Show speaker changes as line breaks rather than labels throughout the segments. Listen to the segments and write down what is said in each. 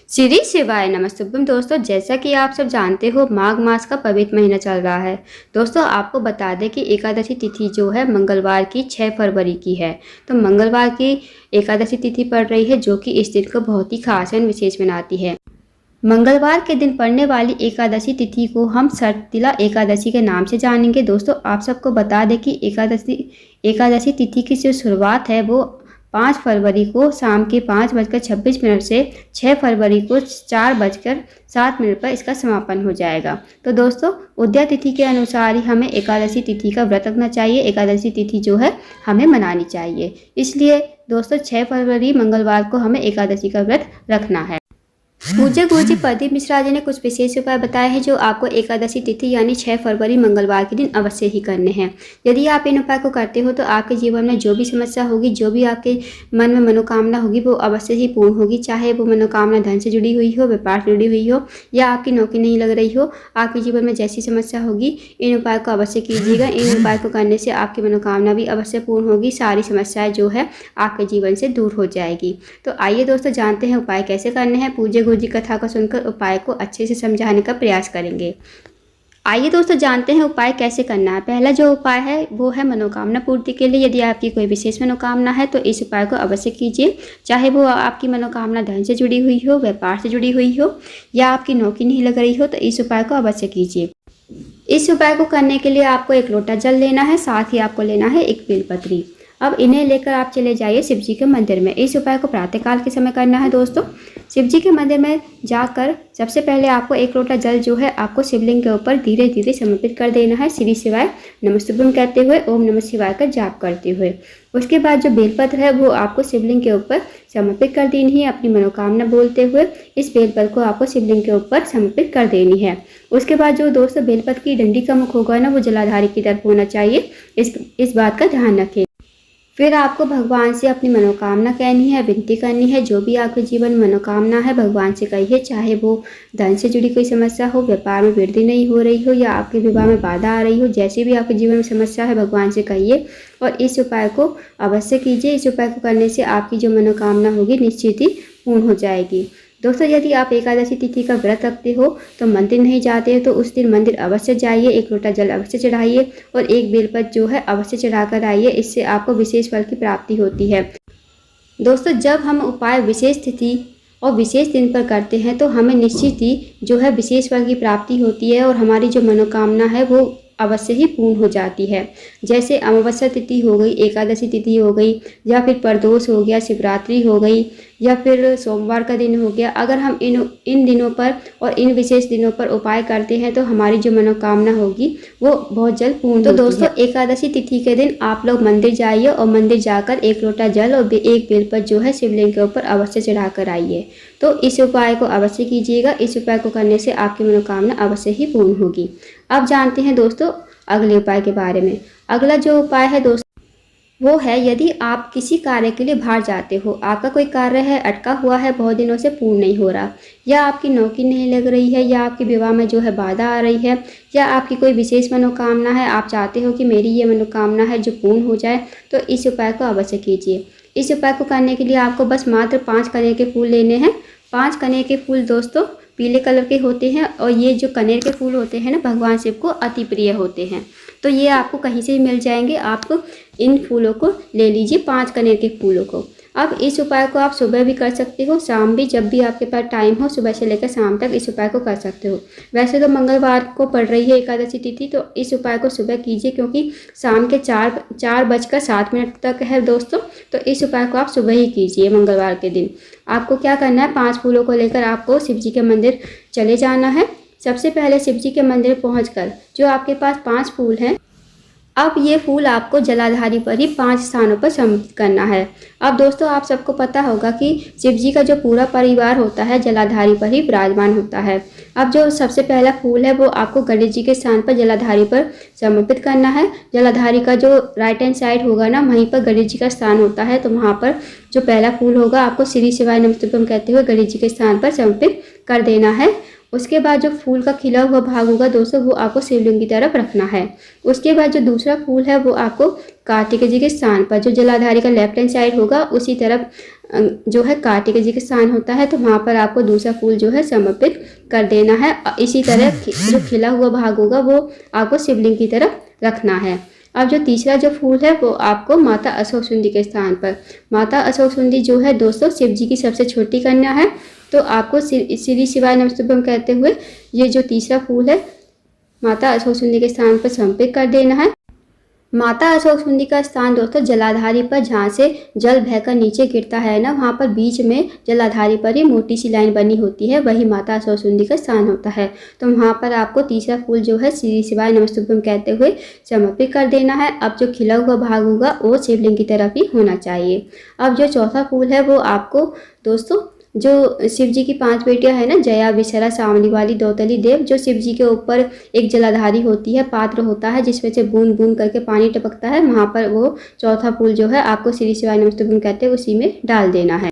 श्री शिवाय नमस्तुभ्यम। दोस्तों, जैसा कि आप सब जानते हो, माघ मास का पवित्र महीना चल रहा है। दोस्तों, आपको बता दें कि एकादशी तिथि जो है मंगलवार की 6 फरवरी की है। तो मंगलवार की एकादशी तिथि पड़ रही है, जो कि इस दिन को बहुत ही खास एवं विशेष बनाती है। मंगलवार के दिन पड़ने वाली एकादशी तिथि को हम सर्तिला एकादशी के नाम से जानेंगे। दोस्तों, आप सबको बता दें कि एकादशी तिथि की जो शुरुआत है वो 5 फरवरी को शाम के 5:26 से 6 फरवरी को 4:07 पर इसका समापन हो जाएगा। तो दोस्तों, उदया तिथि के अनुसार ही हमें एकादशी तिथि का व्रत रखना चाहिए। एकादशी तिथि जो है हमें मनानी चाहिए। इसलिए दोस्तों, 6 फरवरी मंगलवार को हमें एकादशी का व्रत रखना है। पूज्य गुरुजी प्रदीप मिश्रा जी ने कुछ विशेष उपाय बताए हैं जो आपको एकादशी तिथि यानी 6 फरवरी मंगलवार के दिन अवश्य ही करने हैं। यदि आप इन उपाय को करते हो तो आपके जीवन में जो भी समस्या होगी, जो भी आपके मन में मनोकामना होगी, वो अवश्य ही पूर्ण होगी। चाहे वो मनोकामना धन से जुड़ी हुई हो, व्यापार से जुड़ी हुई हो, या आपकी नौकरी नहीं लग रही हो, आपके जीवन में जैसी समस्या होगी, इन उपाय को अवश्य कीजिएगा। इन उपाय को करने से आपकी मनोकामना भी अवश्य पूर्ण होगी। सारी समस्याएं जो है आपके जीवन से दूर हो जाएगी। तो आइए दोस्तों, जानते हैं उपाय कैसे करने हैं। पूज्य गुरुजी कथा को सुनकर उपाय को अच्छे से समझाने का प्रयास करेंगे। आइए दोस्तों, जानते हैं उपाय कैसे करना है। पहला जो उपाय है वो है मनोकामना पूर्ति के लिए। यदि आपकी कोई विशेष मनोकामना है तो इस उपाय को अवश्य कीजिए। चाहे वो आपकी मनोकामना धन से जुड़ी हुई हो, व्यापार से जुड़ी हुई हो, या आपकी नौकरी नहीं लग रही हो, तो इस उपाय को अवश्य कीजिए। इस उपाय को करने के लिए आपको 1 लोटा जल लेना है, साथ ही आपको लेना है 1 बेलपत्री। अब इन्हें लेकर आप चले जाइए शिव जी के मंदिर में। इस उपाय को प्रातःकाल के समय करना है। दोस्तों, शिव जी के मंदिर में जाकर सबसे पहले आपको 1 लोटा जल जो है आपको शिवलिंग के ऊपर धीरे धीरे समर्पित कर देना है। श्री शिवाय नमस्तुभ्यम कहते हुए, ओम नमः शिवाय का जाप करते हुए। उसके बाद जो बेलपत्र है वो आपको शिवलिंग के ऊपर समर्पित कर देनी है। अपनी मनोकामना बोलते हुए इस बेलपत्र को आपको शिवलिंग के ऊपर समर्पित कर देनी है। उसके बाद जो दोस्तों बेलपत्र की डंडी का मुख होगा ना, वो जलाधारी की तरफ होना चाहिए। इस बात का ध्यान रखें। फिर आपको भगवान से अपनी मनोकामना कहनी है, विनती करनी है। जो भी आपके जीवन में मनोकामना है भगवान से कहिए। चाहे वो धन से जुड़ी कोई समस्या हो, व्यापार में वृद्धि नहीं हो रही हो, या आपके विवाह में बाधा आ रही हो, जैसी भी आपके जीवन में समस्या है भगवान से कहिए और इस उपाय को अवश्य कीजिए। इस उपाय को करने से आपकी जो मनोकामना होगी निश्चित ही पूर्ण हो जाएगी। दोस्तों, यदि आप एकादशी तिथि का व्रत रखते हो तो मंदिर नहीं जाते हो तो उस दिन मंदिर अवश्य जाइए। 1 लोटा जल अवश्य चढ़ाइए और 1 बेलपत्र जो है अवश्य चढ़ाकर आइए। इससे आपको विशेष फल की प्राप्ति होती है। दोस्तों, जब हम उपाय विशेष तिथि और विशेष दिन पर करते हैं तो हमें निश्चित ही जो है विशेष फल की प्राप्ति होती है और हमारी जो मनोकामना है वो अवश्य ही पूर्ण हो जाती है। जैसे अमावस्या तिथि हो गई, एकादशी तिथि हो गई, या फिर प्रदोष हो गया, शिवरात्रि हो गई, या फिर सोमवार का दिन हो गया। अगर हम इन दिनों पर और इन विशेष दिनों पर उपाय करते हैं तो हमारी जो मनोकामना होगी वो बहुत जल्द पूर्ण होती है। तो दोस्तों, एकादशी तिथि के दिन आप लोग मंदिर जाइए और मंदिर जाकर 1 लोटा जल और 1 बेलपत्र जो है शिवलिंग के ऊपर अवश्य चढ़ा कर आइए। तो इस उपाय को अवश्य कीजिएगा। इस उपाय को करने से आपकी मनोकामना अवश्य ही पूर्ण होगी। अब जानते हैं दोस्तों अगले उपाय के बारे में। अगला जो उपाय है दोस्तों वो है, यदि आप किसी कार्य के लिए बाहर जाते हो, आपका कोई कार्य है अटका हुआ है, बहुत दिनों से पूर्ण नहीं हो रहा, या आपकी नौकरी नहीं लग रही है, या आपके विवाह में जो है बाधा आ रही है, या आपकी कोई विशेष मनोकामना है, आप चाहते हो कि मेरी ये मनोकामना है जो पूर्ण हो जाए, तो इस उपाय को अवश्य कीजिए। इस उपाय को करने के लिए आपको बस मात्र 5 कनेर के फूल लेने हैं। 5 कनेर के फूल दोस्तों पीले कलर के होते हैं और ये जो कनेर के फूल होते हैं ना, भगवान शिव को अति प्रिय होते हैं। तो ये आपको कहीं से भी मिल जाएंगे। आप इन फूलों को ले लीजिए, 5 कनेर के फूलों को। अब इस उपाय को आप सुबह भी कर सकते हो, शाम भी, जब भी आपके पास टाइम हो, सुबह से लेकर शाम तक इस उपाय को कर सकते हो। वैसे तो मंगलवार को पड़ रही है एकादशी तिथि, तो इस उपाय को सुबह कीजिए क्योंकि शाम के 4:07 तक है दोस्तों। तो इस उपाय को आप सुबह ही कीजिए मंगलवार के दिन। आपको क्या करना है, 5 फूलों को लेकर आपको शिव जी के मंदिर चले जाना है। सबसे पहले शिव जी के मंदिर पहुंचकर जो आपके पास 5 फूल हैं, अब ये फूल आपको जलाधारी पर ही 5 स्थानों पर समर्पित करना है। अब दोस्तों, आप सबको पता होगा कि शिव जी का जो पूरा परिवार होता है जलाधारी पर ही विराजमान होता है। अब जो सबसे पहला फूल है वो आपको गणेश जी के स्थान पर जलाधारी पर समर्पित करना है। जलाधारी का जो राइट हैंड साइड होगा ना, वहीं पर गणेश जी का स्थान होता है। तो वहाँ पर जो पहला फूल होगा आपको श्री शिवाय नमस्तुभ्यम कहते हुए गणेश जी के स्थान पर समर्पित कर देना है। उसके बाद जो फूल का खिला हुआ भाग होगा दोस्तों वो आपको शिवलिंग की तरफ रखना है। उसके बाद जो दूसरा फूल है वो आपको कार्तिक जी के स्थान पर जो जलाधारी का लेफ्ट हैंड साइड होगा उसी तरफ जो है कार्तिक जी का स्थान होता है, तो वहाँ पर आपको दूसरा फूल जो है समर्पित कर देना है। इसी तरह जो खिला हुआ भाग होगा वो आपको शिवलिंग की तरफ रखना है। अब जो तीसरा जो फूल है वो आपको माता अशोक सुंदी के स्थान पर, माता अशोक सुंदी जो है दोस्तों शिव जी की सबसे छोटी कन्या है, तो आपको श्री शिवाय नमस्तुभ्यम कहते हुए ये जो तीसरा फूल है माता अशोक सुंदी के स्थान पर समर्पित कर देना है। माता अशोक सुंदी का स्थान दोस्तों जलाधारी पर, जहाँ से जल बहकर नीचे गिरता है ना, वहाँ पर बीच में जलाधारी पर ही मोटी सी लाइन बनी होती है, वही माता अशोक सुंदी का स्थान होता है। तो वहाँ पर आपको तीसरा फूल जो है श्री शिवाय नमस्तुभ्यम कहते हुए समर्पित कर देना है। अब जो खिला हुआ भाग होगा वो शिवलिंग की तरफ ही होना चाहिए। अब जो चौथा फूल है वो आपको दोस्तों जो शिव जी की 5 बेटियां है ना, जया, विशरा, सावली वाली, दौतली, देव, जो शिव जी के ऊपर एक जलाधारी होती है, पात्र होता है जिसमें से बूंद बूंद करके पानी टपकता है, वहाँ पर वो चौथा फूल जो है आपको श्री शिवाय नमस्तुभ्यम कहते हैं उसी में डाल देना है।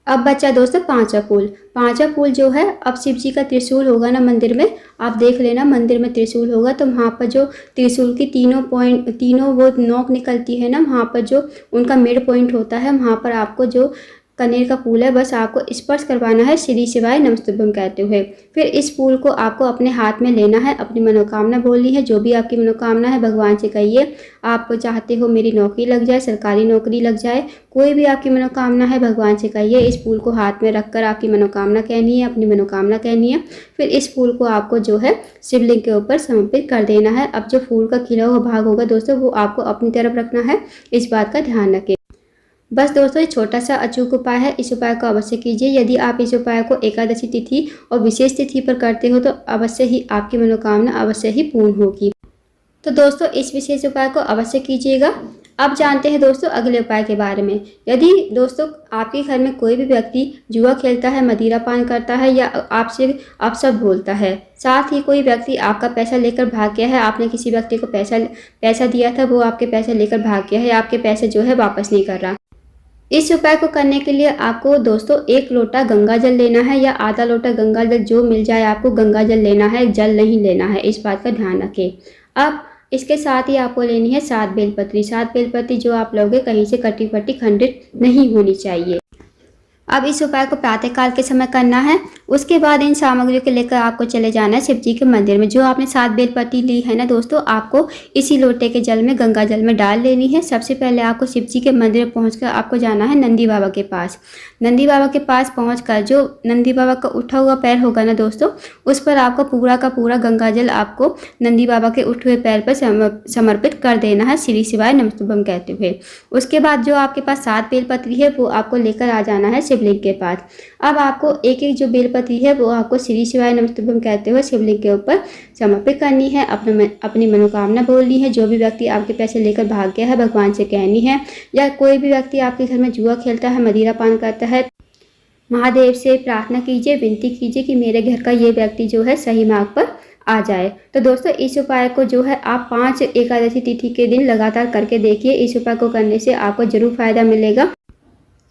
अब बच्चा दोस्तों पांचवा फूल। पांचवा फूल जो है, अब शिव जी का त्रिशूल होगा ना मंदिर में, आप देख लेना मंदिर में त्रिशूल होगा, तो वहाँ पर जो त्रिशूल की तीनों वो नोक निकलती है ना, वहाँ पर जो उनका मिड पॉइंट होता है, वहाँ पर आपको जो कनेर का फूल है बस आपको स्पर्श करवाना है श्री शिवाय नमस्तुभ्यम कहते हुए। फिर इस फूल को आपको अपने हाथ में लेना है, अपनी मनोकामना बोलनी है, जो भी आपकी मनोकामना है भगवान से कहिए। आप चाहते हो मेरी नौकरी लग जाए, सरकारी नौकरी लग जाए, कोई भी आपकी मनोकामना है भगवान से कहिए। इस फूल को हाथ में रखकर आपकी मनोकामना कहनी है, अपनी मनोकामना कहनी है। फिर इस फूल को आपको जो है शिवलिंग के ऊपर समर्पित कर देना है। अब जो फूल का खिला हुआ भाग होगा दोस्तों वो आपको अपनी तरफ रखना है, इस बात का ध्यान रखें। बस दोस्तों ये छोटा सा अचूक उपाय है, इस उपाय को अवश्य कीजिए। यदि आप इस उपाय को एकादशी तिथि और विशेष तिथि पर करते हो तो अवश्य ही आपकी मनोकामना अवश्य ही पूर्ण होगी। तो दोस्तों इस विशेष उपाय को अवश्य कीजिएगा। अब जानते हैं दोस्तों अगले उपाय के बारे में। यदि दोस्तों आपके घर में कोई भी व्यक्ति जुआ खेलता है, मदिरा पान करता है या आपसे अपशब्द बोलता है, साथ ही कोई व्यक्ति आपका पैसा लेकर भाग गया है, आपने किसी व्यक्ति को पैसा दिया था, वो आपके पैसे लेकर भाग गया है, आपके पैसे जो है वापस नहीं कर रहा, इस उपाय को करने के लिए आपको दोस्तों 1 लोटा गंगा जल लेना है या आधा लोटा गंगा जल, जो मिल जाए आपको गंगा जल लेना है, जल नहीं लेना है, इस बात का ध्यान रखें। अब इसके साथ ही आपको लेनी है 7 बेलपत्री। 7 बेलपत्री जो आप लोगे कहीं से कटी फटी खंडित नहीं होनी चाहिए। अब इस उपाय को प्रातःकाल के समय करना है। उसके बाद इन सामग्रियों को लेकर आपको चले जाना है शिव जी के मंदिर में। जो आपने 7 बेलपत्री ली है ना दोस्तों, आपको इसी लोटे के जल में, गंगा जल में डाल लेनी है। सबसे पहले आपको शिव जी के मंदिर में पहुंचकर आपको जाना है नंदी बाबा के पास। नंदी बाबा के पास पहुंचकर जो नंदी बाबा का उठा हुआ पैर होगा ना दोस्तों, उस पर आपको पूरा का पूरा गंगा जल आपको नंदी बाबा के उठे हुए पैर पर समर्पित कर देना है श्री शिवाय नमस्तुभ्यम कहते हुए। उसके बाद जो आपके पास 7 बेलपत्री है वो आपको लेकर आ जाना है शिवलिंग के पास। अब आपको एक एक जो बेलपत्री है वो आपको श्री शिवाय नमस्तुभ्यम कहते हुए शिवलिंग के ऊपर समर्पित करनी है, अपनी मनोकामना बोलनी है। जो भी व्यक्ति आपके पैसे लेकर भाग गया है भगवान से कहनी है, या कोई भी व्यक्ति आपके घर में जुआ खेलता है, मदिरा पान करता है, महादेव से प्रार्थना कीजिए, विनती कीजिए कि मेरे घर का ये व्यक्ति जो है सही मार्ग पर आ जाए। तो दोस्तों इस उपाय को जो है आप 5 एकादशी तिथि के दिन लगातार करके देखिए। इस उपाय को करने से आपको जरूर फायदा मिलेगा।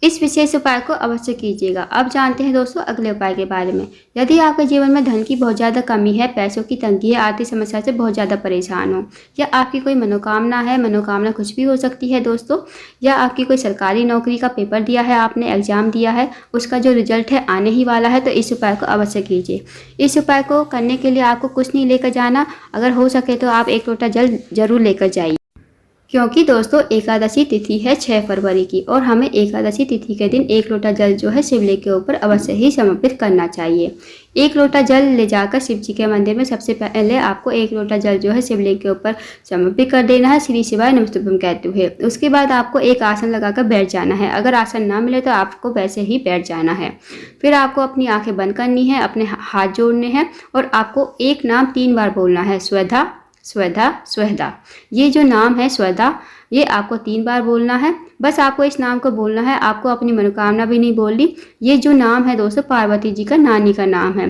इस विशेष उपाय को अवश्य कीजिएगा। अब जानते हैं दोस्तों अगले उपाय के बारे में। यदि आपके जीवन में धन की बहुत ज़्यादा कमी है, पैसों की तंगी है, आर्थिक समस्या से बहुत ज़्यादा परेशान हो, या आपकी कोई मनोकामना है, मनोकामना कुछ भी हो सकती है दोस्तों, या आपकी कोई सरकारी नौकरी का पेपर दिया है, आपने एग्जाम दिया है, उसका जो रिजल्ट है आने ही वाला है, तो इस उपाय को अवश्य कीजिए। इस उपाय को करने के लिए आपको कुछ नहीं लेकर जाना, अगर हो सके तो आप 1 लोटा जल जरूर लेकर जाइए, क्योंकि दोस्तों एकादशी तिथि है 6 फरवरी की, और हमें एकादशी तिथि के दिन 1 लोटा जल जो है शिवलिंग के ऊपर अवश्य ही समर्पित करना चाहिए। 1 लोटा जल ले जाकर शिव जी के मंदिर में सबसे पहले आपको 1 लोटा जल जो है शिवलिंग के ऊपर समर्पित कर देना है श्री शिवाय नमस्तुभ्यम कहते हुए। उसके बाद आपको एक आसन लगाकर बैठ जाना है। अगर आसन ना मिले तो आपको वैसे ही बैठ जाना है। फिर आपको अपनी आंखें बंद करनी है, अपने हाथ जोड़ने हैं, और आपको एक नाम 3 बार बोलना है, स्वधा स्वधा स्वधा। ये जो नाम है स्वधा, ये आपको 3 बार बोलना है। बस आपको इस नाम को बोलना है, आपको अपनी मनोकामना भी नहीं बोलनी। ये जो नाम है दोस्तों पार्वती जी का नानी का नाम है।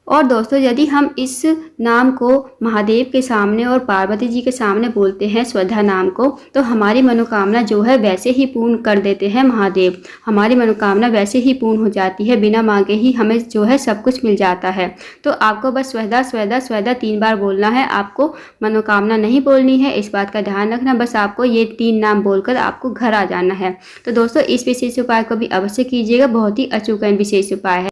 और दोस्तों यदि हम इस नाम को महादेव के सामने और पार्वती जी के सामने बोलते हैं श्रद्धा नाम को, तो हमारी मनोकामना जो है वैसे ही पूर्ण कर देते हैं महादेव। हमारी मनोकामना वैसे ही पूर्ण हो जाती है, बिना मांगे ही हमें जो है सब कुछ मिल जाता है। तो आपको बस श्रद्धा श्रद्धा श्रद्धा 3 बार बोलना है, आपको मनोकामना नहीं बोलनी है, इस बात का ध्यान रखना। बस आपको ये 3 नाम बोलकर आपको घर आ जाना है। तो दोस्तों इस विशेष उपाय को भी अवश्य कीजिएगा, बहुत ही अचूक एंड विशेष उपाय है।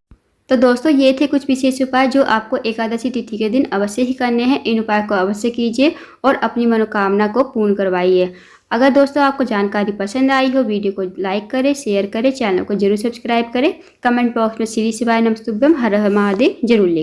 तो दोस्तों ये थे कुछ विशेष उपाय जो आपको एकादशी तिथि के दिन अवश्य ही करने हैं। इन उपाय को अवश्य कीजिए और अपनी मनोकामना को पूर्ण करवाइए। अगर दोस्तों आपको जानकारी पसंद आई हो, वीडियो को लाइक करें, शेयर करें, चैनल को जरूर सब्सक्राइब करें। कमेंट बॉक्स में श्री शिवाय नमस्तुभ्यम हर हर महादेव जरूर लिखें।